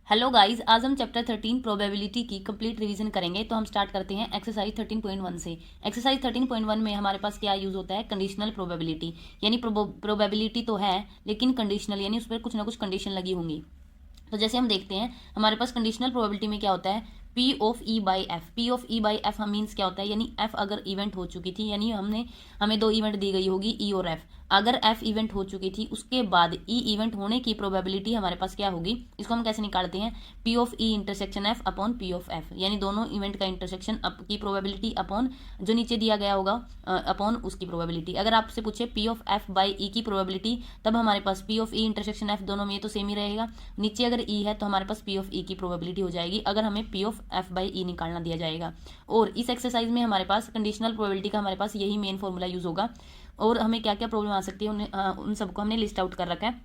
Hello guys, आज हम chapter 13 probability की कंप्लीट रिवीजन करेंगे। तो हम स्टार्ट करते हैं एक्सरसाइज 13.1 से। एक्सरसाइज 13.1 में हमारे पास क्या यूज होता है, कंडीशनल प्रोबेबिलिटी। यानी प्रोबेबिलिटी तो है लेकिन कंडीशनल, यानी उस पर कुछ ना कुछ कंडीशन लगी होंगी। तो जैसे हम देखते हैं हमारे पास कंडीशनल प्रोबेबिलिटी में क्या होता है, P of E by F. P of E by F means क्या होता है, यानी एफ अगर इवेंट हो चुकी थी, यानी हमें दो इवेंट दी गई होगी ई और एफ। अगर एफ इवेंट हो चुकी थी उसके बाद ई इवेंट होने की प्रोबेबिलिटी हमारे पास क्या होगी, इसको हम कैसे निकालते हैं, P of E intersection F upon P of F. यानी दोनों इवेंट का इंटरसेक्शन की प्रोबेबिलिटी अपॉन जो नीचे दिया गया होगा अपॉन उसकी प्रोबेबिलिटी। अगर आपसे पूछे P of F by E की प्रोबेबिलिटी, तब हमारे पास P of E intersection F, दोनों में ये तो सेम ही रहेगा। नीचे अगर ई है तो हमारे पास पी ऑफ ई की प्रोबेबिलिटी हो जाएगी अगर हमें पी ऑफ एफ बाई ई निकालना दिया जाएगा। और इस एक्सरसाइज में हमारे पास कंडीशनल प्रोबेबिलिटी का हमारे पास यही मेन फॉर्मूला यूज होगा। और हमें क्या क्या प्रॉब्लम आ सकती है उन सबको हमने लिस्ट आउट कर रखा है।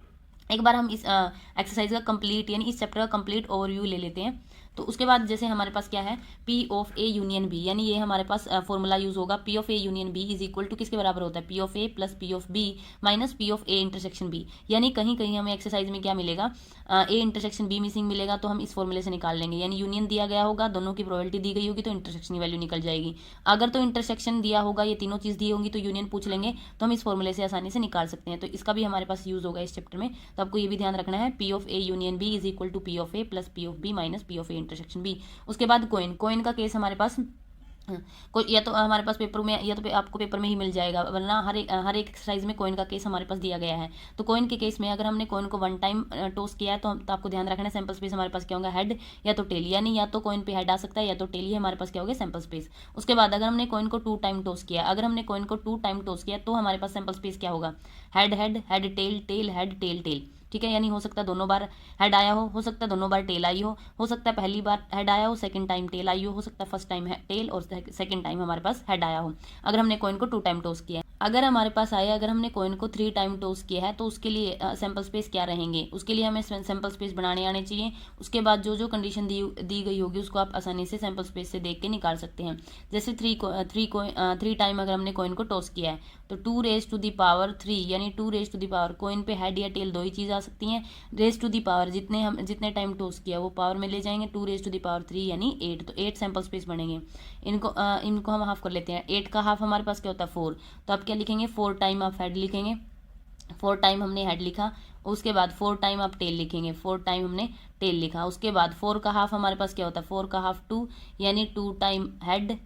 एक बार हम इस एक्सरसाइज का कंप्लीट यानी इस चैप्टर का कंप्लीट ओवरव्यू ले लेते हैं। तो उसके बाद जैसे हमारे पास क्या है, P of A union B, यानी ये हमारे पास फॉर्मूला यूज होगा। P of A union B is equal to किसके बराबर होता है, P of A plus P of B minus P of A intersection B. यानी कहीं कहीं हमें एक्सरसाइज में क्या मिलेगा, ए इंटरसेक्शन बी मिसिंग मिलेगा, तो हम इस फॉर्मूले से निकाल लेंगे। यानी यूनियन दिया गया होगा, दोनों की प्रोबेबिलिटी दी गई होगी, तो इंटरसेक्शन की वैल्यू निकल जाएगी। अगर तो इंटरसेक्शन दिया होगा, ये तीनों चीज़ दी होंगी, तो यूनियन पूछ लेंगे, तो हम इस फॉर्मूले से आसानी से निकाल सकते हैं। तो इसका भी हमारे पास यूज होगा इस चैप्टर में। तो आपको ये भी ध्यान रखना है, P of A union B is equal to P of A plus P of B minus P of A intersection B. उसके बाद कोइन का केस हमारे पास या तो हमारे पास पेपर में या तो आपको पेपर में ही मिल जाएगा, वरना हर एक एक्सरसाइज में कॉइन का केस हमारे पास दिया गया है। तो कॉइन के केस में अगर हमने कॉइन को वन टाइम टॉस किया है तो आपको ध्यान रखना है सैंपल स्पेस हमारे पास क्या होगा, हेड या तो टेल। यानी या तो कॉइन पे हेड आ सकता है या तो टेल, ही हमारे पास क्या होगा, सैंपल स्पेस। उसके बाद अगर हमने कॉइन को टू टाइम टॉस किया, तो हमारे पास सैंपल स्पेस क्या होगा, head head head tail tail head tail tail. ठीक है, यानी हो सकता है दोनों बार हेड आया हो सकता है दोनों बार टेल आई हो सकता है पहली बार हेड आया हो, सेकंड टाइम टेल आई हो सकता है फर्स्ट टाइम टेल और सेकंड टाइम हमारे पास हेड आया हो। अगर हमने कॉइन को टू टाइम टॉस किया है, अगर हमारे पास आया, अगर हमने कॉइन को थ्री टाइम टॉस किया है, तो उसके लिए सैंपल स्पेस क्या रहेंगे, उसके लिए हमें सैंपल स्पेस बनाने आने चाहिए। उसके बाद जो जो कंडीशन दी गई होगी उसको आप आसानी से सैंपल स्पेस से देख के निकाल सकते हैं। जैसे थ्री टाइम अगर हमने कॉइन को टॉस किया है, तो two raise to the power three, यानी two raise to the power, coin पे हेड या टेल दो ही चीज़ आ सकती हैं। रेज टू दी पावर जितने टाइम टॉस किया वो पावर में ले जाएंगे, two raise to the power three यानी 8, तो 8 सैंपल स्पेस बनेंगे। इनको हम हाफ कर लेते हैं। 8 का हाफ हमारे पास क्या होता है 4, तो आप क्या लिखेंगे, 4 टाइम आप हेड लिखेंगे। 4 टाइम हमने हेड लिखा, उसके बाद 4 टाइम आप टेल लिखेंगे। 4 टाइम हमने टेल लिखा, उसके बाद 4 का हाफ हमारे पास क्या होता है, 4 का हाफ 2, यानी 2 टाइम हेड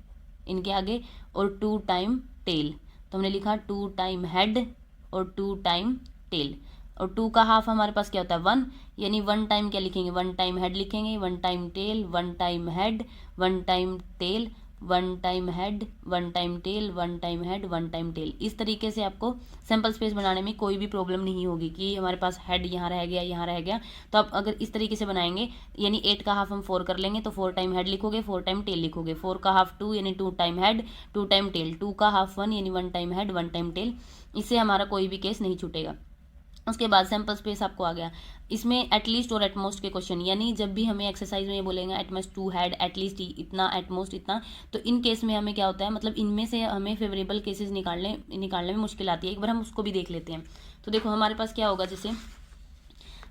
इनके आगे और 2 टाइम टेल। तो हमने लिखा 2 टाइम हेड और 2 टाइम टेल। और 2 का हाफ हमारे पास क्या होता है 1, यानी 1 टाइम क्या लिखेंगे, 1 टाइम हेड लिखेंगे, 1 time tail, 1 time head, 1 time tail, 1 time head, 1 time tail, 1 time head, 1 time tail. इस तरीके से आपको सैंपल स्पेस बनाने में कोई भी प्रॉब्लम नहीं होगी कि हमारे पास हेड यहाँ रह गया यहाँ रह गया। तो आप अगर इस तरीके से बनाएंगे, यानी 8 का हाफ हम 4 कर लेंगे, तो 4 टाइम हेड लिखोगे, 4 टाइम टेल लिखोगे। 4 का हाफ 2 यानी 2 टाइम हेड, 2 टाइम टेल। 2 का हाफ 1 यानी 1 टाइम हेड, 1 टाइम टेल। इससे हमारा कोई भी केस नहीं छूटेगा। उसके बाद सैंपल स्पेस आपको आ गया। इसमें एटलीस्ट और एटमोस्ट के क्वेश्चन, यानी जब भी हमें एक्सरसाइज में ये बोलेंगे एटमोस्ट 2 हेड, एटलीस्ट इतना, एटमोस्ट इतना, तो इन केस में हमें क्या होता है, मतलब इनमें से हमें फेवरेबल केसेस निकालने में मुश्किल आती है। एक बार हम उसको भी देख लेते हैं। तो देखो हमारे पास क्या होगा, जैसे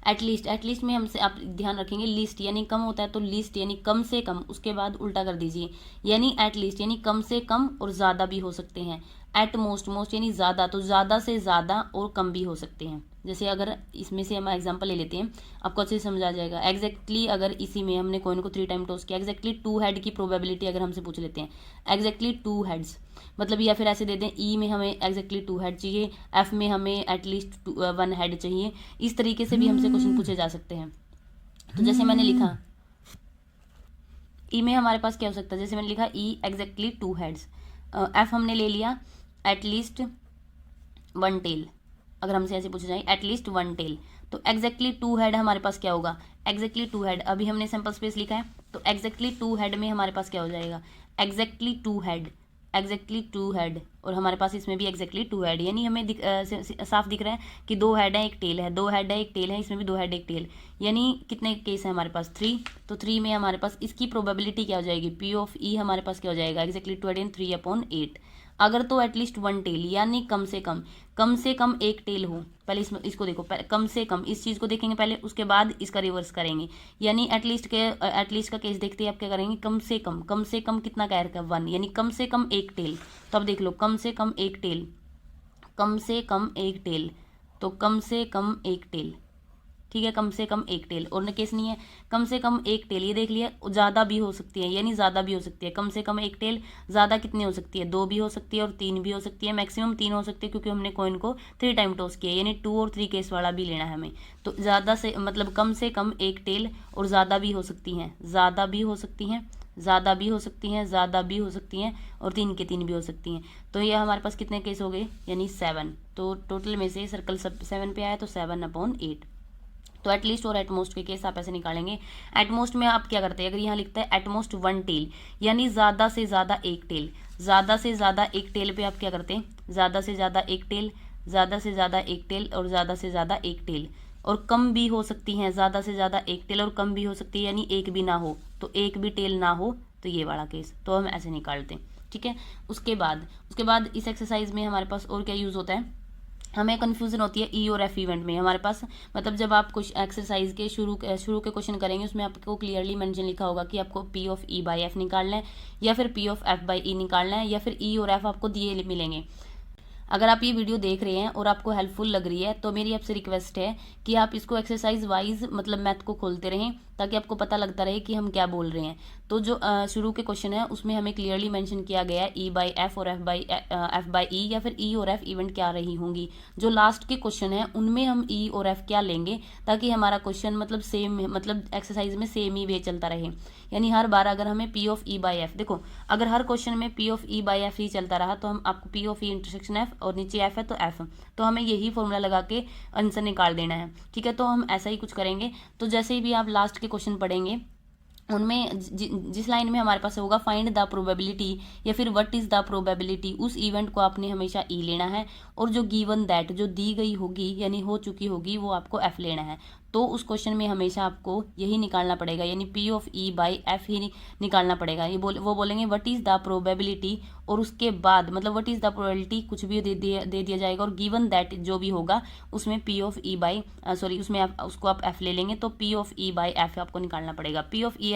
एटलीस्ट में हमसे आप ध्यान रखेंगे, लीस्ट यानी कम होता है, तो लीस्ट यानी कम से कम, उसके बाद उल्टा कर दीजिए, यानी एटलीस्ट यानी कम से कम और ज़्यादा भी हो सकते हैं। एट मोस्ट यानी ज़्यादा, तो ज़्यादा से ज़्यादा और कम भी हो सकते हैं। जैसे अगर इसमें से हम एग्जांपल ले लेते हैं, आपको अच्छे से समझ आ जाएगा। एग्जैक्टली अगर इसी में हमने कॉइन को 3 टाइम टॉस किया, एग्जैक्टली 2 हेड की प्रोबेबिलिटी अगर हमसे पूछ लेते हैं, एग्जैक्टली 2 हेड्स, मतलब या फिर ऐसे दे दें, ई में हमें एग्जैक्टली 2 हेड चाहिए, एफ में हमें एटलीस्ट 1 हेड चाहिए। इस तरीके से भी हमसे क्वेश्चन पूछे जा सकते हैं। तो जैसे मैंने लिखा ई में हमारे पास क्या हो सकता है, जैसे मैंने लिखा ई एग्जैक्टली 2 हेड्स, एफ हमने ले लिया एटलीस्ट 1 टेल। अगर हमसे ऐसे पूछा जाए एटलीस्ट 1 टेल, तो एग्जैक्टली 2 हेड हमारे पास क्या होगा, एग्जैक्टली 2 हेड। अभी हमने सैंपल स्पेस लिखा है, तो एग्जैक्टली 2 हेड में हमारे पास क्या हो जाएगा, एग्जैक्टली 2 हेड, एग्जैक्टली 2 हेड, और हमारे पास इसमें भी एग्जैक्टली 2 हेड। यानी हमें साफ दिख रहा है कि 2 हेड है 1 टेल है, 2 हेड है 1 टेल है, इसमें भी 2 हेड 1 टेल। यानी कितने केस है हमारे पास 3, तो 3 में हमारे पास इसकी प्रोबेबिलिटी क्या हो जाएगी, पी ऑफ ई हमारे पास क्या हो जाएगा, एग्जैक्टली 2 हेड इन 3/8। अगर तो एटलीस्ट वन टेल, यानी कम से कम एक टेल हो। पहले इसको देखो, कम से कम इस चीज़ को देखेंगे पहले, उसके बाद इसका रिवर्स करेंगे। यानी एटलीस्ट का केस देखते ही आप क्या करेंगे, कम से कम कितना कह रखा है, वन, यानी कम से कम एक टेल। तो अब देख लो, कम से कम एक टेल, कम से कम एक टेल, तो कम से कम एक टेल, ठीक है, कम से कम एक टेल। और केस नहीं है, कम से कम एक टेल, ये देख लिया, ज़्यादा भी हो सकती है, यानी ज़्यादा भी हो सकती है। कम से कम एक टेल ज़्यादा कितनी हो सकती है, 2 भी हो सकती है और 3 भी हो सकती है, मैक्सिमम 3 हो सकती है, क्योंकि हमने कॉइन को 3 टाइम टॉस किया, यानी 2 और 3 केस वाला भी लेना है हमें। तो ज़्यादा से मतलब कम से कम एक टेल, और ज़्यादा भी हो सकती हैं, ज़्यादा भी हो सकती हैं, ज़्यादा भी हो सकती हैं, ज़्यादा भी हो सकती हैं, और 3 के 3 भी हो सकती हैं। तो ये हमारे पास कितने केस हो गए, यानी 7। तो टोटल में से सर्कल सब 7 पे आया, तो 7/8। तो एटलीस्ट और एटमोस्ट के केस आप ऐसे निकालेंगे। एटमोस्ट में आप क्या करते हैं, अगर यहाँ लिखता है एटमोस्ट वन टेल, यानी ज़्यादा से ज़्यादा एक टेल, ज़्यादा से ज़्यादा एक टेल पे आप क्या करते हैं, ज़्यादा से ज़्यादा एक टेल, ज़्यादा से ज़्यादा एक टेल, और ज़्यादा से ज़्यादा एक टेल, और कम भी हो सकती हैं, ज़्यादा से ज़्यादा एक टेल और कम भी हो सकती है, यानी एक भी ना हो, तो एक भी टेल ना हो, तो ये वाला केस, तो हम ऐसे निकालते हैं, ठीक है। उसके बाद इस एक्सरसाइज में हमारे पास और क्या यूज़ होता है, हमें कन्फ्यूजन होती है ई और एफ इवेंट में। हमारे पास मतलब जब आप कुछ एक्सरसाइज के शुरू के क्वेश्चन करेंगे, उसमें आपको क्लियरली मेंशन लिखा होगा कि आपको P of E by F निकालना है, या फिर पी ऑफ एफ बाई ई निकालना है, या फिर ई और एफ आपको दिए मिलेंगे। अगर आप ये वीडियो देख रहे हैं और आपको हेल्पफुल लग रही है, तो मेरी आपसे रिक्वेस्ट है कि आप इसको एक्सरसाइज वाइज मतलब मैथ को खोलते रहें, ताकि आपको पता लगता रहे कि हम क्या बोल रहे हैं। तो जो शुरू के क्वेश्चन है उसमें हमें क्लियरली मेंशन किया गया है ई बाई एफ और एफ बाई ई, या फिर ई और एफ इवेंट क्या रही होंगी। जो लास्ट के क्वेश्चन है उनमें हम ई और एफ क्या लेंगे, ताकि हमारा क्वेश्चन मतलब सेम, मतलब एक्सरसाइज में सेम ही वे चलता रहे। यानी हर बार अगर हमें P of E by F, देखो अगर हर क्वेश्चन में P of E by F ही चलता रहा, तो हम आपको P of E intersection F, और नीचे एफ है तो एफ, तो हमें यही फॉर्मूला लगा के आंसर निकाल देना है, ठीक है। तो हम ऐसा ही कुछ करेंगे। तो जैसे ही भी आप लास्ट के क्वेश्चन पढ़ेंगे, उनमें जिस लाइन में हमारे पास होगा फाइंड द प्रोबेबिलिटी, या फिर व्हाट इज द प्रोबेबिलिटी, उस इवेंट को आपने हमेशा ई लेना है, और जो गिवन दैट जो दी गई होगी यानी हो चुकी होगी, वो आपको एफ लेना है। तो उस क्वेश्चन में हमेशा आपको यही निकालना पड़ेगा, यानी P of E by F ही निकालना पड़ेगा। वो बोलेंगे व्हाट इज द प्रोबेबिलिटी, और उसके बाद मतलब व्हाट इज द प्रोबेबिलिटी कुछ भी दे दिया जाएगा, और गिवन दैट जो भी होगा उसमें पी ऑफ ई बाई उसमें उसको आप एफ ले लेंगे, तो P of E by F आपको निकालना पड़ेगा। P of E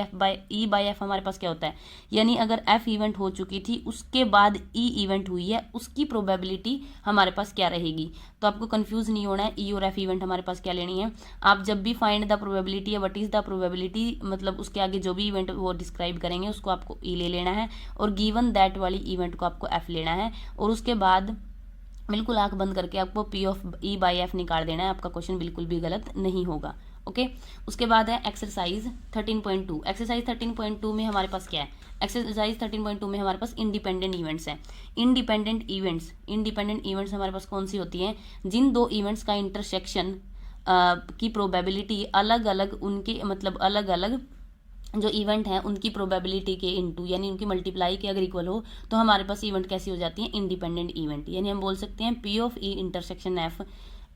by F हमारे पास क्या होता है, यानी अगर एफ इवेंट हो चुकी थी उसके बाद ई इवेंट हुई है, उसकी प्रोबेबिलिटी हमारे पास क्या रहेगी। तो आपको कंफ्यूज नहीं होना है, ई और एफ इवेंट हमारे पास क्या लेनी है। आप जब भी फाइंड द प्रोबेबिलिटी या व्हाट इज द प्रोबेबिलिटी, मतलब उसके आगे जो भी इवेंट वो डिस्क्राइब करेंगे उसको आपको ई ले लेना है, और गिवन दैट वाली इवेंट को आपको एफ लेना है, और उसके बाद बिल्कुल आंख बंद करके आपको P of E by F निकाल देना है। आपका क्वेश्चन बिल्कुल भी गलत नहीं होगा, ओके। उसके बाद है एक्सरसाइज 13.2। एक्सरसाइज 13.2 में हमारे पास क्या है, एक्सरसाइज 13.2 में हमारे पास इंडिपेंडेंट इवेंट्स हैं। इंडिपेंडेंट इवेंट्स हमारे पास कौन सी होती हैं, जिन दो इवेंट्स का इंटरसेक्शन की प्रोबेबिलिटी अलग अलग, उनके मतलब अलग अलग जो इवेंट हैं उनकी प्रोबेबिलिटी के इनटू, यानी उनकी मल्टीप्लाई के अगर इक्वल हो, तो हमारे पास इवेंट कैसी हो जाती है, इंडिपेंडेंट इवेंट। यानी हम बोल सकते हैं P of E intersection F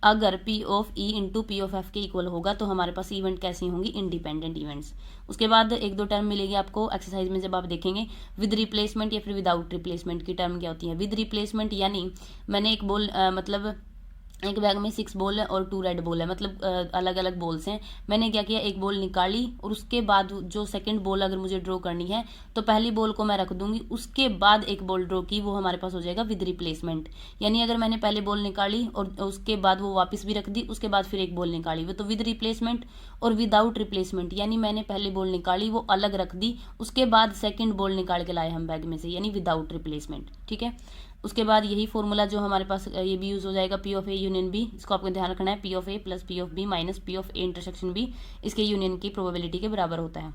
अगर P of E into P of F के इक्वल होगा, तो हमारे पास इवेंट कैसी होंगी, इंडिपेंडेंट इवेंट्स। उसके बाद एक दो टर्म मिलेगी आपको एक्सरसाइज में जब आप देखेंगे, विद रिप्लेसमेंट या फिर विदाउट रिप्लेसमेंट की टर्म क्या होती है। विद रिप्लेसमेंट यानी मैंने एक बॉल मतलब एक बैग में 6 बॉल है और 2 रेड बॉल है, मतलब अलग अलग बॉल्स हैं। मैंने क्या किया, एक बॉल निकाली, और उसके बाद जो सेकंड बॉल अगर मुझे ड्रॉ करनी है, तो पहली बॉल को मैं रख दूंगी, उसके बाद एक बॉल ड्रॉ की, वो हमारे पास हो जाएगा विद रिप्लेसमेंट। यानी अगर मैंने पहले बॉल निकाली और उसके बाद वो वापस भी रख दी, उसके बाद फिर एक बॉल निकाली, वो तो विद रिप्लेसमेंट। और विदाउट रिप्लेसमेंट यानी मैंने पहले बॉल निकाली, वो अलग रख दी, उसके बाद सेकेंड बॉल निकाल के लाए हम बैग में से, यानी विदाउट रिप्लेसमेंट, ठीक है। उसके बाद यही फॉर्मूला जो हमारे पास ये भी यूज़ हो जाएगा, P of A union B. इसको आपको ध्यान रखना है, P of A plus P of B minus P of A intersection B इसके यूनियन की प्रोबेबिलिटी के बराबर होता है।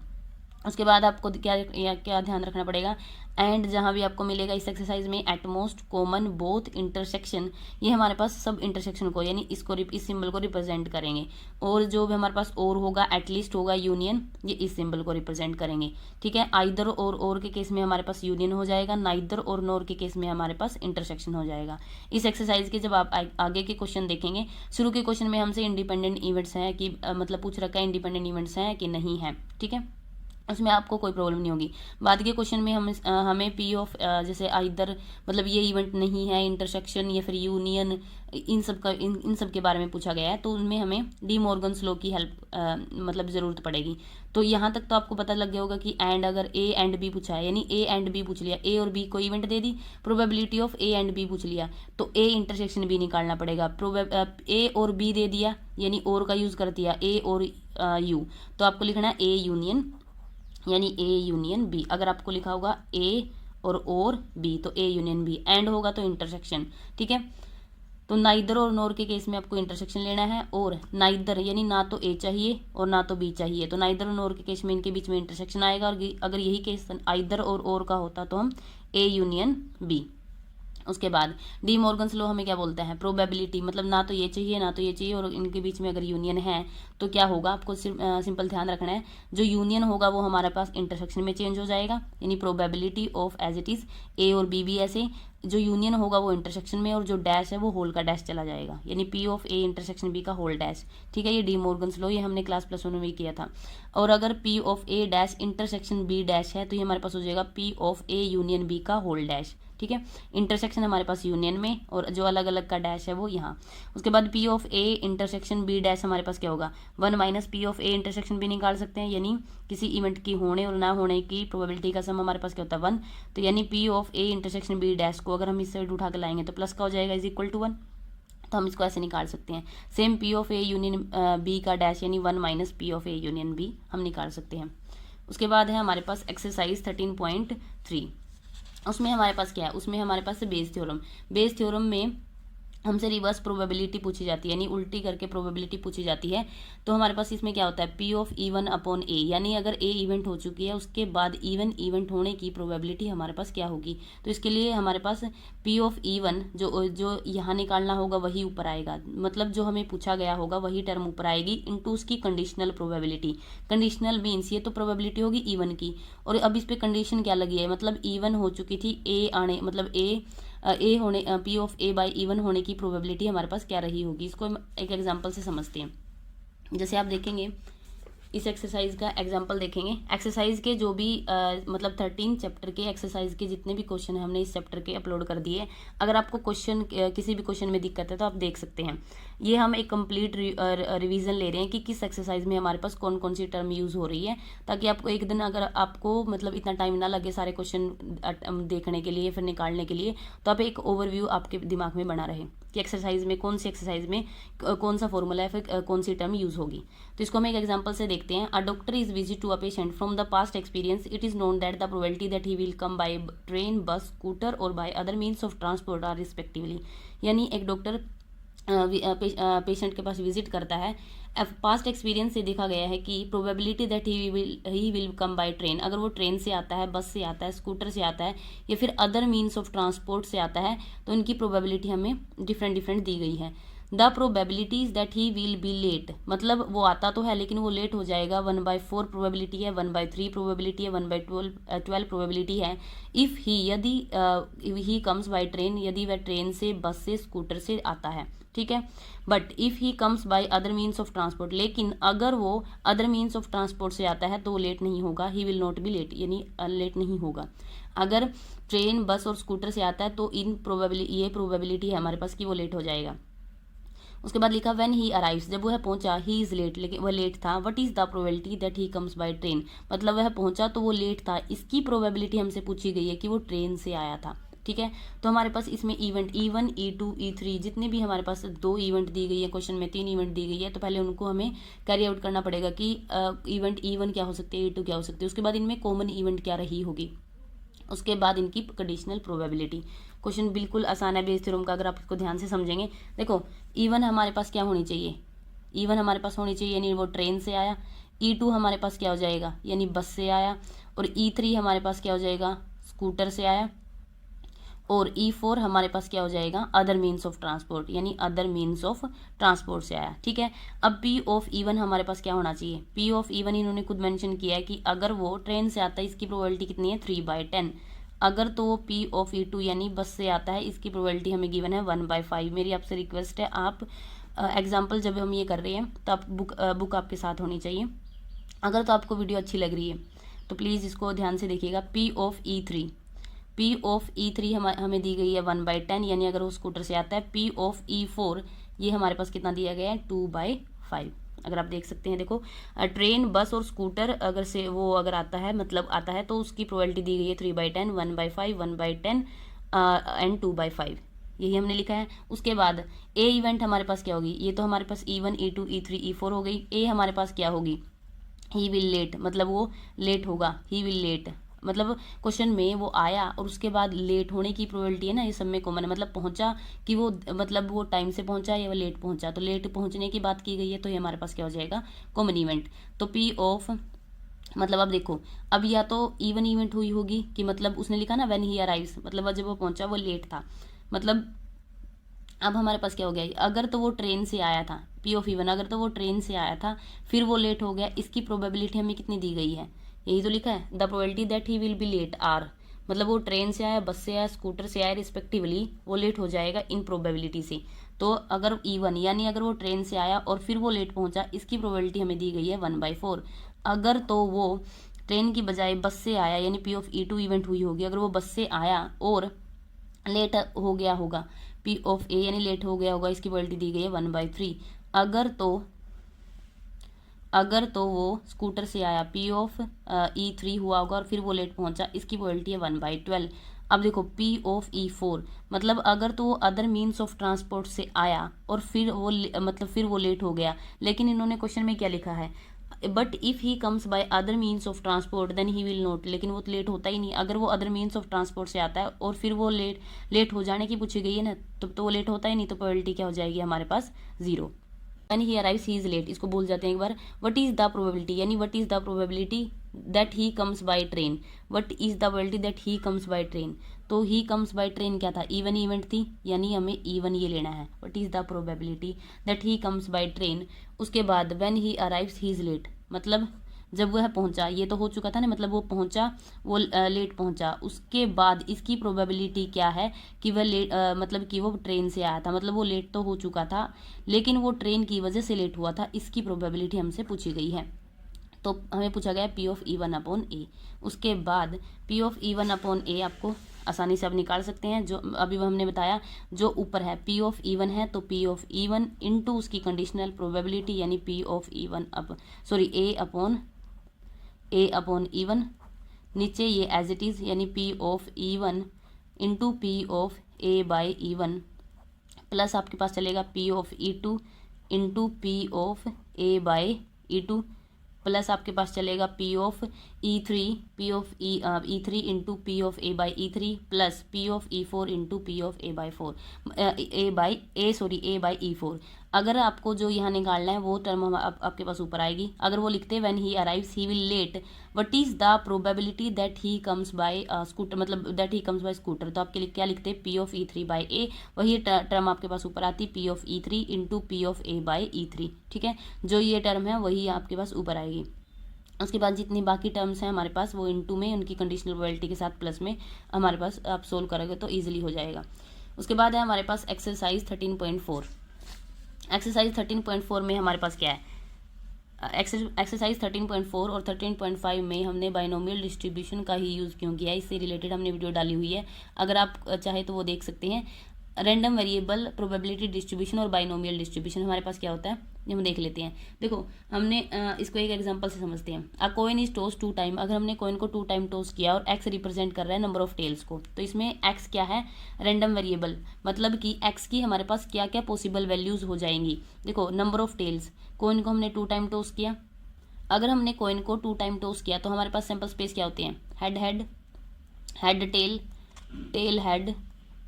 उसके बाद आपको क्या ध्यान रखना पड़ेगा, एंड जहाँ भी आपको मिलेगा इस एक्सरसाइज में एटमोस्ट कॉमन बोथ इंटरसेक्शन, ये हमारे पास सब इंटरसेक्शन को यानी इसको इस सिंबल को रिप्रेजेंट करेंगे, और जो भी हमारे पास और होगा एटलीस्ट होगा यूनियन, ये इस सिंबल को रिप्रेजेंट करेंगे, ठीक है। आइदर और के केस में हमारे पास यूनियन हो जाएगा, नाइदर और नोर के केस में हमारे पास इंटरसेक्शन हो जाएगा। इस एक्सरसाइज के जब आप आगे के क्वेश्चन देखेंगे, शुरू के क्वेश्चन में हमसे इंडिपेंडेंट इवेंट्स हैं कि मतलब पूछ रखा है इंडिपेंडेंट इवेंट्स हैं कि नहीं है, ठीक है। उसमें आपको कोई प्रॉब्लम नहीं होगी। बाद के क्वेश्चन में हमें पी ऑफ जैसे आइदर मतलब ये इवेंट नहीं है, इंटरसेक्शन या फिर यूनियन, इन सब के बारे में पूछा गया है, तो उनमें हमें डी मॉर्गन्स लॉ की हेल्प मतलब ज़रूरत पड़ेगी। तो यहाँ तक तो आपको पता लग गया होगा कि एंड अगर ए एंड बी पूछा है, यानी ए एंड बी पूछ लिया, ए और बी को इवेंट दे दी, probability of A and B पूछ लिया, तो ए इंटरसेक्शन बी निकालना पड़ेगा। ए और बी दे दिया, यानी और का यूज़ कर दिया, ए और यू, तो आपको लिखना है ए यूनियन, यानी ए यूनियन बी। अगर आपको लिखा होगा ए और बी, तो ए यूनियन बी। एंड होगा तो इंटरसेक्शन, ठीक है। तो नाइदर और नोर के केस में आपको इंटरसेक्शन लेना है, और नाइदर यानी ना तो ए चाहिए और ना तो बी चाहिए, तो नाइदर और नोर के केस में इनके बीच में इंटरसेक्शन आएगा। और अगर यही केस आइदर और का होता तो हम ए यूनियन बी। उसके बाद डी मॉर्गन्स लॉ हमें क्या बोलता है, प्रोबेबिलिटी, मतलब ना तो ये चाहिए ना तो ये चाहिए, और इनके बीच में अगर यूनियन है तो क्या होगा, आपको सिंपल ध्यान रखना है, जो यूनियन होगा वो हमारे पास इंटरसेक्शन में चेंज हो जाएगा, यानी probability of as it is A और बी भी ऐसे, जो यूनियन होगा वो इंटरसेक्शन में, और जो डैश है वो होल का डैश चला जाएगा, यानी P of A intersection B का होल डैश, ठीक है। ये डी मॉर्गन्स लॉ, ये हमने क्लास +1 में किया था। और अगर P of A dash intersection B dash है, तो ये हमारे पास हो जाएगा P of A union B का होल डैश, ठीक है। इंटरसेक्शन हमारे पास यूनियन में, और जो अलग अलग का डैश है वो यहाँ। उसके बाद P of A intersection B dash हमारे पास क्या होगा, 1 minus P of A intersection B निकाल सकते हैं, यानी किसी इवेंट की होने और ना होने की प्रोबेबिलिटी का सम हमारे पास क्या होता है 1, तो यानी P of A intersection B dash को अगर हम इस साइड उठा के लाएंगे तो प्लस का हो जाएगा, इज इक्वल टू 1, तो हम इसको ऐसे निकाल सकते हैं। Same P of A union B का डैश, यानी 1 minus P of A union B हम निकाल सकते हैं। उसके बाद है हमारे पास एक्सरसाइज 13.3, उसमें हमारे पास क्या है, उसमें हमारे पास बेस थ्योरम। बेस थ्योरम में हमसे रिवर्स प्रोबेबिलिटी पूछी जाती है, यानी उल्टी करके प्रोबेबिलिटी पूछी जाती है। तो हमारे पास इसमें क्या होता है, पी ऑफ इवन अपॉन ए, यानी अगर ए इवेंट हो चुकी है उसके बाद इवन इवेंट होने की प्रोबेबिलिटी हमारे पास क्या होगी। तो इसके लिए हमारे पास पी ऑफ इवन जो यहाँ निकालना होगा वही ऊपर आएगा, मतलब जो हमें पूछा गया होगा वही टर्म ऊपर आएगी, इंटू उसकी कंडीशनल प्रोबेबिलिटी। कंडीशनल मीन्स ये तो प्रोबेबिलिटी होगी इवन की, और अब इस पर कंडीशन क्या लगी है, मतलब इवन हो चुकी थी, ए आने मतलब ए होने P of A by E one होने की प्रोबेबिलिटी हमारे पास क्या रही होगी। इसको हम एक एग्जांपल से समझते हैं। जैसे आप देखेंगे इस एक्सरसाइज का एग्जांपल देखेंगे, एक्सरसाइज के जो भी मतलब 13 चैप्टर के एक्सरसाइज के जितने भी क्वेश्चन हैं हमने इस चैप्टर के अपलोड कर दिए। अगर आपको क्वेश्चन किसी भी क्वेश्चन में दिक्कत है तो आप देख सकते हैं। ये हम एक कंप्लीट रिवीजन ले रहे हैं कि किस एक्सरसाइज में हमारे पास कौन कौन सी टर्म यूज़ हो रही है, ताकि आपको एक दिन अगर आपको मतलब इतना टाइम ना लगे सारे क्वेश्चन देखने के लिए फिर निकालने के लिए, तो आप एक ओवरव्यू आपके दिमाग में बना रहे कि एक्सरसाइज में कौन सी एक्सरसाइज में कौन सा फॉर्मूला है, फिर कौन सी टर्म यूज़ होगी। तो इसको हम एक एग्जांपल से देखते हैं। A doctor is visit to a patient from the past experience it is known that the probability that he will come by train, bus, scooter और by other means of transport are respectively. यानी एक doctor patient के पास visit करता है, past experience से देखा गया है कि probability that he will come by train, अगर वो ट्रेन से आता है, बस से आता है, स्कूटर से आता है या फिर अदर मीन्स ऑफ ट्रांसपोर्ट से आता है, तो इनकी प्रोबेबिलिटी हमें डिफरेंट दी गई है। The probabilities that he will be late, मतलब वो आता तो है लेकिन वो लेट हो जाएगा, 1/4 प्रोबेबिलिटी है, 1/3 प्रोबेबिलिटी है, 1/12 प्रोबेबिलिटी है। इफ़ ही यदि ही कम्स बाय ट्रेन, यदि वह ट्रेन से, बस से, स्कूटर से आता है, ठीक है। But if he comes by other means of transport, लेकिन अगर वो अदर मीन्स ऑफ ट्रांसपोर्ट से आता है तो वो लेट नहीं होगा, he will not be late, यानी लेट नहीं होगा। अगर ट्रेन, बस और स्कूटर से आता है तो ये प्रोबेबिलिटी है हमारे पास कि वो लेट हो जाएगा। उसके बाद लिखा व्हेन ही अराइव्स, जब वह पहुंचा, ही इज लेट, लेकिन वह लेट था। What is the probability that he comes by train, मतलब वह पहुंचा तो वो लेट था, इसकी प्रोबेबिलिटी हमसे पूछी गई है कि वो ट्रेन से आया था, ठीक है। तो हमारे पास इसमें इवेंट E1, E2, E3 जितने भी हमारे पास 2 इवेंट दी गई है, क्वेश्चन में 3 इवेंट दी गई है, तो पहले उनको हमें कैरी आउट करना पड़ेगा कि इवेंट E1 क्या हो सकती है, E2 क्या हो सकती है, उसके बाद इनमें कॉमन इवेंट क्या रही होगी, उसके बाद इनकी कंडीशनल प्रोबेबिलिटी। क्वेश्चन बिल्कुल आसान है बेस थ्योरम का, अगर आप इसको ध्यान से समझेंगे। देखो E1 हमारे पास क्या होनी चाहिए, E1 हमारे पास होनी चाहिए यानी वो ट्रेन से आया। E2 हमारे पास क्या हो जाएगा, यानी बस से आया। और E3 हमारे पास क्या हो जाएगा, स्कूटर से आया। और E4 हमारे पास क्या हो जाएगा, अदर मीन्स ऑफ ट्रांसपोर्ट, यानी अदर मीन्स ऑफ ट्रांसपोर्ट से आया, ठीक है। अब P ऑफ E1 हमारे पास क्या होना चाहिए, P ऑफ E1 इन्होंने खुद मेंशन किया है कि अगर वो ट्रेन से आता है इसकी प्रोबेबिलिटी कितनी है 3/10। अगर तो वो P ऑफ E2 यानी बस से आता है इसकी प्रोबेबिलिटी हमें गिवन है 1/5। मेरी आपसे रिक्वेस्ट है, आप एग्जाम्पल जब हम ये कर रहे हैं तो आप बुक आपके साथ होनी चाहिए। अगर तो आपको वीडियो अच्छी लग रही है तो प्लीज़ इसको ध्यान से देखिएगा। P ऑफ E3 हमें दी गई है 1/10, यानी अगर वो स्कूटर से आता है। P ऑफ E4 ये हमारे पास कितना दिया गया है 2/5। अगर आप देख सकते हैं, देखो ट्रेन, बस और स्कूटर अगर से वो अगर आता है, मतलब आता है, तो उसकी प्रोबेबिलिटी दी गई है 3/10, 1/5, 1/10 एंड 2/5। यही हमने लिखा है। उसके बाद ए इवेंट हमारे पास क्या होगी, ये तो हमारे पास E1, E2, E3, E4 हो गई। ए हमारे पास क्या होगी, ही विल लेट, मतलब वो लेट होगा। ही विल लेट मतलब क्वेश्चन में वो आया और उसके बाद लेट होने की प्रोबेबिलिटी है ना, ये सब में कॉमन है। मतलब पहुंचा कि वो, मतलब वो टाइम से पहुंचा या वो लेट पहुंचा, तो लेट पहुंचने की बात की गई है, तो ये हमारे पास क्या हो जाएगा कॉमन इवेंट। तो P ऑफ, मतलब अब देखो, अब या तो इवन इवेंट हुई होगी कि मतलब उसने लिखा ना व्हेन ही अराइव्स, मतलब जब वो पहुंचा वो लेट था। मतलब अब हमारे पास क्या हो गया, अगर तो वो ट्रेन से आया था, P ऑफ इवन, अगर तो वो ट्रेन से आया था फिर वो लेट हो गया, इसकी प्रोबेबिलिटी हमें कितनी दी गई है, यही तो लिखा है, the probability that he will be late are. मतलब वो ट्रेन से आया, बस से आया, स्कूटर से आया, रिस्पेक्टिवली वो लेट हो जाएगा इन प्रोबेबिलिटी से। तो अगर E1 यानी अगर वो ट्रेन से आया और फिर वो लेट पहुंचा, इसकी प्रोबेबिलिटी हमें दी गई है 1/4। अगर तो वो ट्रेन की बजाय बस से आया, यानी P ऑफ E2 इवेंट हुई होगी, अगर वो बस से आया और लेट हो गया होगा, P ऑफ ए यानी लेट हो गया होगा, इसकी प्रोबेबिलिटी दी गई है 1/3। अगर तो वो स्कूटर से आया, P ऑफ E3 हुआ होगा और फिर वो लेट पहुंचा, इसकी प्रोबेबिलिटी है 1/12। अब देखो P ऑफ E4, मतलब अगर तो वो अदर मीन्स ऑफ ट्रांसपोर्ट से आया और फिर वो मतलब फिर वो लेट हो गया, लेकिन इन्होंने क्वेश्चन में क्या लिखा है, but if he comes by other means of transport then he will not, लेकिन वो तो लेट होता ही नहीं। अगर वो अदर मीन्स ऑफ ट्रांसपोर्ट से आता है और फिर वो लेट हो जाने की पूछी गई है ना, तो वो लेट होता ही नहीं, तो प्रोबेबिलिटी क्या हो जाएगी हमारे पास 0। When he arrives he is late, इसको भूल जाते हैं एक बार। व्हाट इज द प्रोबेबिलिटी, यानी what is the probability that he comes by train. What is the probability that he comes by train, तो ही कम्स बाय ट्रेन क्या था, इवन इवेंट थी, यानी हमें E1 ये लेना है। What is the probability that he comes by train. उसके बाद when he arrives he is late, मतलब जब वह पहुंचा, ये तो हो चुका था ना, मतलब वो पहुंचा, वो लेट पहुंचा। उसके बाद इसकी प्रोबेबिलिटी क्या है कि वह लेट, मतलब कि वो ट्रेन से आया था, मतलब वो लेट तो हो चुका था लेकिन वो ट्रेन की वजह से लेट हुआ था, इसकी प्रोबेबिलिटी हमसे पूछी गई है। तो हमें पूछा गया P ऑफ E1 अपॉन ए। उसके बाद P ऑफ E1 अपॉन ए आपको आसानी से आप निकाल सकते हैं, जो अभी हमने बताया, जो ऊपर है P ऑफ E1 है, तो P ऑफ E1 इंटू उसकी कंडीशनल प्रोबेबिलिटी, यानी P of E1 A upon E1। नीचे ये एज इट इज़, यानी P of E1 into P of A by E1, plus आपके पास चलेगा P of E2 into P of A by E2, plus आपके पास चलेगा P of E3 into P of A by E3, plus P of E4 into P of A by E4। अगर आपको जो यहाँ निकालना है वो टर्म आपके पास ऊपर आएगी। अगर वो लिखते when he arrives he will late, what is the probability that he comes by scooter, मतलब that he comes by scooter, तो आपके लिए क्या लिखते P ऑफ E3 बाई ए, वही टर्म आपके पास ऊपर आती P of E3 into P of A by E3। ठीक है, जो ये टर्म है वही आपके पास ऊपर आएगी। उसके बाद जितनी बाकी टर्म्स हैं हमारे पास वो इनटू में उनकी कंडीशनल प्रोबेबिलिटी के साथ प्लस में हमारे पास आप सोल्व करोगे तो इजीली हो जाएगा। उसके बाद है हमारे पास एक्सरसाइज 13.4। एक्सरसाइज 13.4 में हमारे पास क्या है, एक्सरसाइज 13.4 और 13.5 में हमने बाइनोमियल डिस्ट्रीब्यूशन का ही यूज़ क्यों किया है, इससे रिलेटेड हमने वीडियो डाली हुई है, अगर आप चाहे तो वो देख सकते हैं। रैंडम वेरिएबल प्रोबेबिलिटी डिस्ट्रीब्यूशन और बाइनोमियल डिस्ट्रीब्यूशन हमारे पास क्या होता है, ये हम देख लेते हैं। देखो हमने इसको एक एग्जांपल से समझते हैं। अ कॉइन इज टॉस 2 टाइम, अगर हमने कॉइन को 2 टाइम टॉस किया और x रिप्रेजेंट कर रहा है नंबर ऑफ टेल्स को, तो इसमें x क्या है, रैंडम वेरिएबल, मतलब कि x की हमारे पास क्या क्या पॉसिबल वैल्यूज हो जाएंगी। देखो नंबर ऑफ टेल्स, कॉइन को हमने 2 टाइम टॉस किया, अगर हमने कॉइन को 2 टाइम टॉस किया तो हमारे पास सैंपल स्पेस क्या होते हैं, head head, head tail, tail head,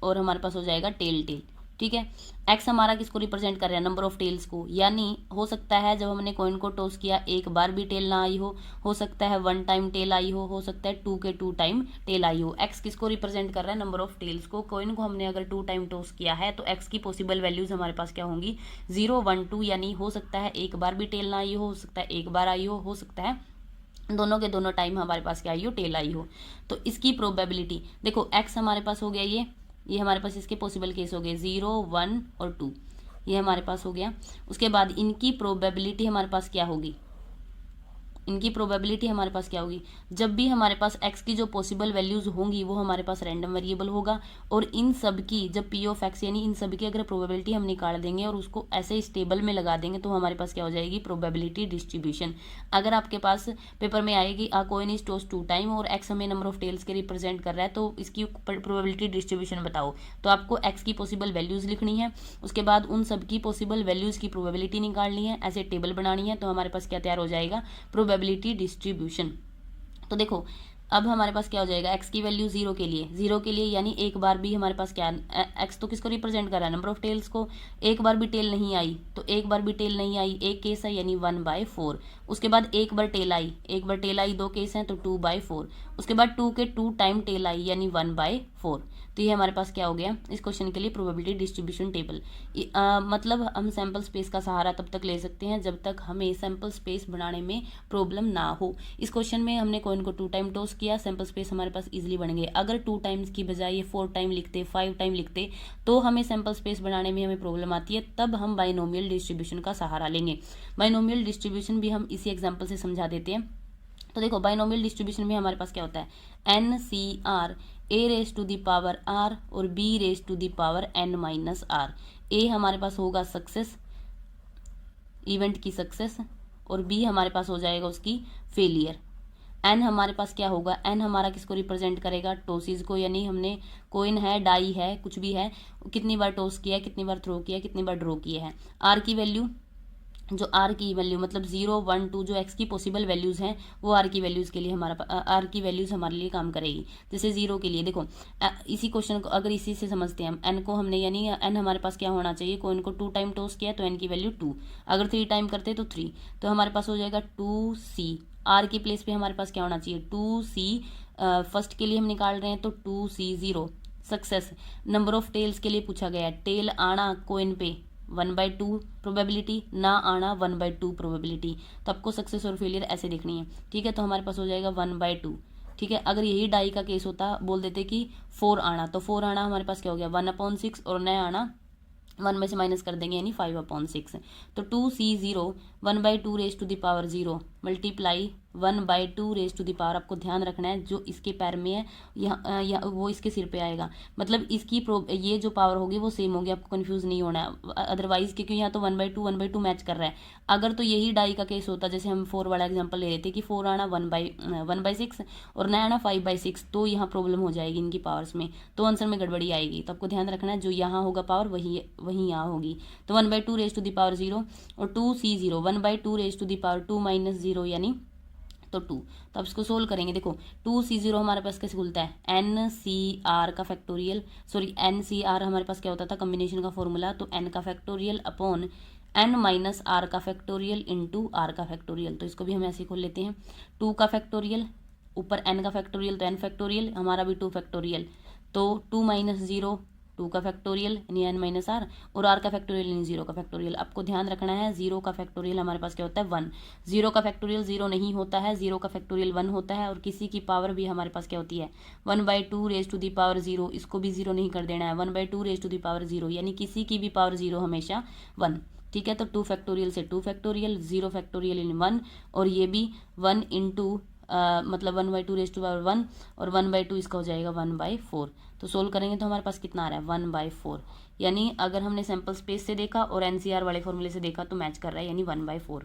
और हमारे पास हो जाएगा टेल टेल। ठीक है, एक्स हमारा किसको रिप्रेजेंट कर रहा है, नंबर ऑफ टेल्स को, यानी हो सकता है जब हमने कॉइन को टॉस किया एक बार भी टेल ना आई हो सकता है 1 टाइम टेल आई हो सकता है 2 के 2 टाइम टेल आई हो। एक्स किसको रिप्रेजेंट कर रहा है, नंबर ऑफ टेल्स को। कॉइन को हमने अगर 2 टाइम टॉस किया है तो एक्स की पॉसिबल वैल्यूज हमारे पास क्या होंगी, 0, 1, 2, यानी हो सकता है एक बार भी टेल ना आई हो सकता है एक बार आई हो सकता है दोनों के दोनों टाइम हमारे पास क्या आई हो, टेल आई हो। तो इसकी प्रोबेबिलिटी देखो, एक्स हमारे पास हो गया, ये हमारे पास इसके पॉसिबल केस हो गए 0, 1 और 2, ये हमारे पास हो गया। उसके बाद इनकी प्रोबेबिलिटी हमारे पास क्या होगी, इनकी प्रोबेबिलिटी हमारे पास क्या होगी, जब भी हमारे पास x की जो पॉसिबल वैल्यूज होंगी वो हमारे पास रैंडम वेरिएबल होगा, और इन सब की जब p ऑफ x यानी इन सब की अगर प्रोबेबिलिटी हम निकाल देंगे और उसको ऐसे इस टेबल में लगा देंगे तो हमारे पास क्या हो जाएगी, प्रोबेबिलिटी डिस्ट्रीब्यूशन। अगर आपके पास पेपर में आएगी अ कॉइन इज टॉस्ड 2 टाइम और x हमें नंबर ऑफ टेल्स के रिप्रेजेंट कर रहा है तो इसकी प्रोबेबिलिटी डिस्ट्रीब्यूशन बताओ, तो आपको x की पॉसिबल वैल्यूज लिखनी है, उसके बाद उन सब की पॉसिबल वैल्यूज की प्रोबेबिलिटी निकालनी है, ऐसे टेबल बनानी है, तो हमारे पास क्या तैयार हो जाएगा, प्रोबेबिलिटी डिस्ट्रीब्यूशन। तो देखो अब हमारे पास क्या हो जाएगा, x की वैल्यू जीरो के लिए यानी एक बार भी हमारे पास क्या, x तो किसको रिप्रेजेंट कर रहा है, नंबर ऑफ टेल्स को, एक बार भी टेल नहीं आई तो एक बार भी टेल नहीं आई, एक केस है यानी 1/4। उसके बाद एक बार टेल आई 2 केस हैं तो 2/4। उसके बाद 2 के 2 टाइम टेल आई यानी 1/4। तो ये हमारे पास क्या हो गया इस क्वेश्चन के लिए प्रोबेबिलिटी डिस्ट्रीब्यूशन टेबल। मतलब हम सैम्पल स्पेस का सहारा तब तक ले सकते हैं जब तक हमें सैम्पल स्पेस बनाने में प्रॉब्लम ना हो। इस क्वेश्चन में हमने कॉइन को 2 टाइम टॉस किया, सैम्पल स्पेस हमारे पास इजीली बन गए। अगर 2 टाइम्स की बजाय ये 4 टाइम लिखते, 5 टाइम लिखते तो हमें सैम्पल स्पेस बनाने में हमें प्रॉब्लम आती है, तब हम बाइनोमियल डिस्ट्रीब्यूशन का सहारा लेंगे। बाइनोमियल डिस्ट्रीब्यूशन भी हम इसी एग्जाम्पल से समझा देते हैं। तो देखो बाइनोमियल डिस्ट्रीब्यूशन में हमारे पास क्या होता है, NCR a raise to the power r और b raise to the power n minus r। a हमारे पास होगा सक्सेस, इवेंट की सक्सेस, और b हमारे पास हो जाएगा उसकी फेलियर। n हमारे पास क्या होगा, n हमारा किसको रिप्रेजेंट करेगा, टॉसिस को, यानी हमने कोइन है, डाई है, कुछ भी है, कितनी बार टॉस किया, कितनी बार थ्रो किया, कितनी बार ड्रॉ किया है। r की वैल्यू, जो r की वैल्यू मतलब 0, 1, 2 जो x की पॉसिबल वैल्यूज़ हैं वो r की वैल्यूज़ के लिए r की वैल्यूज़ हमारे लिए काम करेगी। जैसे 0 के लिए देखो इसी क्वेश्चन को अगर इसी से समझते हैं हम, n को हमने यानी n हमारे पास क्या होना चाहिए, कोइन को 2 टाइम टॉस किया तो n की वैल्यू 2, अगर 3 टाइम करते तो 3, तो हमारे पास हो जाएगा 2c। r की प्लेस पे हमारे पास क्या होना चाहिए 2c, फर्स्ट के लिए हम निकाल रहे हैं तो 2c 0। Success number of tails के लिए पूछा गया है, टेल आना कोइन पे 1/2 प्रोबेबिलिटी, ना आना 1/2 प्रोबेबिलिटी, तो आपको सक्सेस और फेलियर ऐसे देखनी है। ठीक है, तो हमारे पास हो जाएगा 1/2। ठीक है, अगर यही डाई का केस होता बोल देते कि 4 आना, तो 4 आना हमारे पास क्या हो गया 1/6, और न आना 1 में से माइनस कर देंगे यानी 5/6। तो 2c0 1/2 raise to the power 0 multiply 1/2 raise to the power, आपको ध्यान रखना है जो इसके पैर में है यहाँ वो इसके सिर पे आएगा, मतलब इसकी ये जो पावर होगी वो सेम होगी, आपको कंफ्यूज नहीं होना है अदरवाइज, क्योंकि यहाँ तो 1/2 मैच कर रहा है। अगर तो यही डाई का केस होता, जैसे हम 4 वाला एग्जाम्पल ले लेते कि 4 आना 1/6 और 9 आना 5/6, तो यहाँ प्रॉब्लम हो जाएगी इनकी पावर्स में, तो आंसर में गड़बड़ी आएगी। तो आपको ध्यान रखना है जो यहाँ होगा पावर वही यहाँ होगी। तो 1/2 रेज टू द पावर 0 और 2c0 1/2 raise to the power 2 - 0 यानी तो 2। तो अब इसको सोल्व करेंगे। देखो 2c0 हमारे पास कैसे खुलता है, NCR का फैक्टोरियल, सॉरी NCR हमारे पास क्या होता था कम्बिनेशन का फॉर्मूला, तो n का factorial upon n minus r का फैक्टोरियल इंटू r का फैक्टोरियल। तो इसको भी हम ऐसे खोल लेते हैं, 2 का फैक्टोरियल ऊपर n का फैक्टोरियल तो n फैक्टोरियल, हमारा भी 2 फैक्टोरियल, तो 2 - 0 2 का फैक्टोरियल यानी n माइनस r, और r का फैक्टोरियल यानी 0 का फैक्टोरियल। आपको ध्यान रखना है 0 का फैक्टोरियल हमारे पास क्या होता है 1, 0 का फैक्टोरियल 0 नहीं होता है, 0 का फैक्टोरियल 1 होता है, और किसी की पावर भी हमारे पास क्या होती है 1/2 रेज टू दी पावर 0, इसको भी 0 नहीं कर देना है, 1/2 रेज टू दी पावर 0 यानी किसी की भी पावर 0 हमेशा 1। ठीक है, तो 2 फैक्टोरियल से 2 फैक्टोरियल, 0 फैक्टोरियल इन 1, और ये भी 1 इंटू मतलब 1/2 रेज टू पावर 1, और 1/2 इसका हो जाएगा 1/4। तो सोल्व करेंगे तो हमारे पास कितना आ रहा है 1/4, यानी अगर हमने सैम्पल स्पेस से देखा और NCR वाले फॉर्मूले से देखा तो मैच कर रहा है, यानी 1/4।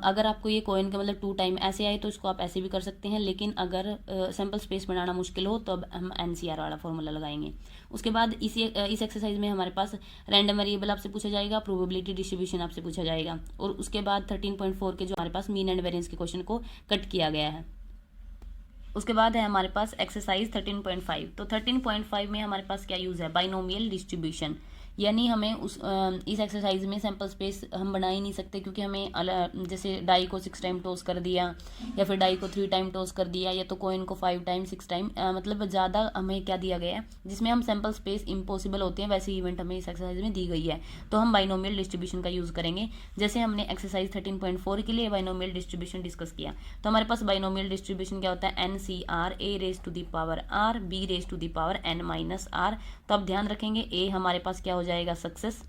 अगर आपको ये कोइन का मतलब 2 टाइम ऐसे आए तो इसको आप ऐसे भी कर सकते हैं, लेकिन अगर सैम्पल स्पेस बनाना मुश्किल हो तो अब हम NCR वाला फॉर्मूला लगाएंगे। उसके बाद इस एक्सरसाइज में हमारे पास रैंडम वेरिएबल आपसे पूछा जाएगा, प्रोबेबिलिटी डिस्ट्रीब्यूशन आपसे पूछा जाएगा, और उसके बाद 13.4 के जो हमारे पास मीन एंड वेरिएंस के क्वेश्चन को कट किया गया है। उसके बाद है हमारे पास एक्सरसाइज 13.5। तो 13.5 में हमारे पास क्या यूज़ है, बाइनोमियल डिस्ट्रीब्यूशन, यानी हमें इस एक्सरसाइज में सैम्पल स्पेस हम बना ही नहीं सकते, क्योंकि हमें जैसे डाई को 6 टाइम टॉस कर दिया, या फिर डाई को 3 टाइम टॉस कर दिया, या तो कोइन को 5 टाइम 6 टाइम, मतलब ज़्यादा हमें क्या दिया गया है जिसमें हम सैम्पल स्पेस इम्पॉसिबल होते हैं, वैसे इवेंट हमें इस एक्सरसाइज में दी गई है। तो हम बाइनोमियल डिस्ट्रीब्यूशन का यूज़ करेंगे, जैसे हमने एक्सरसाइज 13.4 के लिए बाइनोमियल डिस्ट्रीब्यूशन डिस्कस किया। तो हमारे पास बाइनोमियल डिस्ट्रीब्यूशन क्या होता है, NCR a raise to the power r b raise to the power n minus r। तो अब ध्यान रखेंगे a हमारे पास क्या हो जाएगा सक्सेस,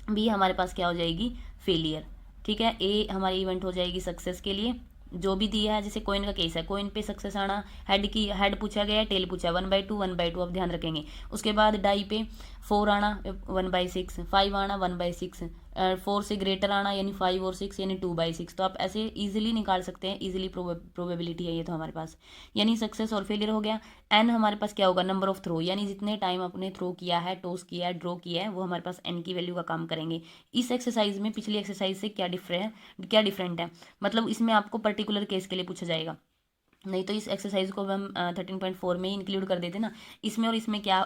बी हमारे पास क्या हो जाएगी फेलियर। ठीक है। ए हमारी इवेंट हो जाएगी सक्सेस के लिए, जो भी दिया है, जैसे कॉइन का केस है, कॉइन पे सक्सेस आना, हेड पूछा गया है, टेल पूछा है, 1/2 अब ध्यान रखेंगे। उसके बाद डाई पे 4 आना 1/6, 5 आना 1/6, 4 से ग्रेटर आना यानी 5 और 6 यानी 2/6। तो आप ऐसे इजीली निकाल सकते हैं, इजीली प्रोबेबिलिटी है ये तो हमारे पास, यानी सक्सेस और फेलियर हो गया। एन हमारे पास क्या होगा, नंबर ऑफ थ्रो, यानी जितने टाइम आपने थ्रो किया है, टॉस किया है, ड्रॉ किया है, वो हमारे पास एन की वैल्यू का काम करेंगे। इस एक्सरसाइज में पिछली एक्सरसाइज से क्या डिफरेंट है, मतलब इसमें आपको पर्टिकुलर केस के लिए पूछा जाएगा, नहीं तो इस एक्सरसाइज को हम 13.4 में ही इंक्लूड कर देते ना। इसमें और इसमें क्या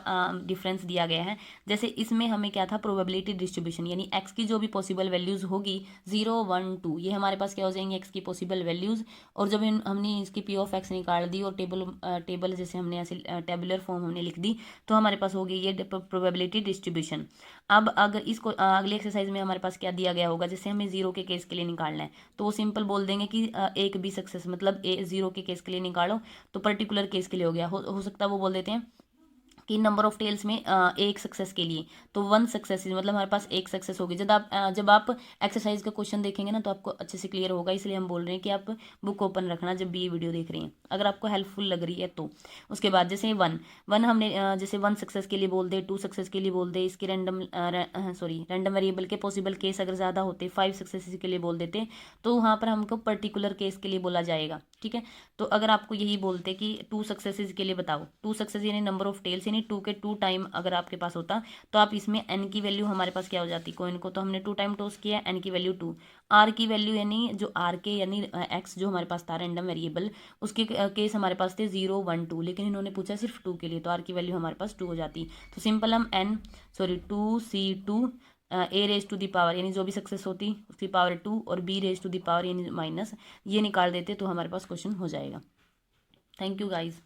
डिफरेंस दिया गया है, जैसे इसमें हमें क्या था, प्रोबेबिलिटी डिस्ट्रीब्यूशन, यानी एक्स की जो भी पॉसिबल वैल्यूज होगी 0, 1, 2, ये हमारे पास क्या हो जाएंगे, एक्स की पॉसिबल वैल्यूज। और जब हमने इसकी पी ऑफ एक्स निकाल दी और टेबल जैसे हमने ऐसे टेबुलर फॉर्म हमने लिख दी, तो हमारे पास हो गई ये प्रोबेबिलिटी डिस्ट्रीब्यूशन। अब अगर इसको अगली एक्सरसाइज में हमारे पास क्या दिया गया होगा, जैसे हमें 0 के केस के लिए निकालना है, तो वो सिंपल बोल देंगे कि एक भी सक्सेस, मतलब 0 के केस के लिए निकालो, तो पर्टिकुलर केस के लिए हो गया, हो सकता है वो बोल देते हैं कि नंबर ऑफ टेल्स में एक सक्सेस के लिए, तो 1 सक्सेस, मतलब हमारे पास एक सक्सेस होगी। जब आप एक्सरसाइज का क्वेश्चन देखेंगे ना, तो आपको अच्छे से क्लियर होगा, इसलिए हम बोल रहे हैं कि आप बुक ओपन रखना जब भी ये वीडियो देख रही हैं, अगर आपको हेल्पफुल लग रही है तो। उसके बाद जैसे वन हमने जैसे 1 सक्सेस के लिए बोल दे, 2 सक्सेस के लिए बोल दे, इसके रैंडम वेरिएबल के पॉसिबल केस अगर ज़्यादा होते, 5 सक्सेस के लिए बोल देते, तो वहाँ पर हमको पर्टिकुलर केस के लिए बोला जाएगा, ठीक है। तो अगर आपको यही बोलते कि 2 सक्सेसेस के लिए बताओ, 2 सक्सेस यानी नंबर ऑफ टेल्स, यानी 2 के 2 टाइम अगर आपके पास होता, तो आप इसमें एन की वैल्यू हमारे पास क्या हो जाती, कॉइन को तो हमने 2 टाइम टॉस किया, एन की वैल्यू 2, आर की वैल्यू यानी जो आर के यानी एक्स जो हमारे पास था रैंडम वेरिएबल, उसके केस हमारे पास थे 0, 1, 2, लेकिन इन्होंने पूछा सिर्फ 2 के लिए, तो आर की वैल्यू हमारे पास 2 हो जाती। तो सिंपल हम 2c2 A raise to the power, यानी जो भी सक्सेस होती उसकी पावर 2, और B raise to the power यानी माइनस, ये निकाल देते तो हमारे पास क्वेश्चन हो जाएगा। Thank you guys.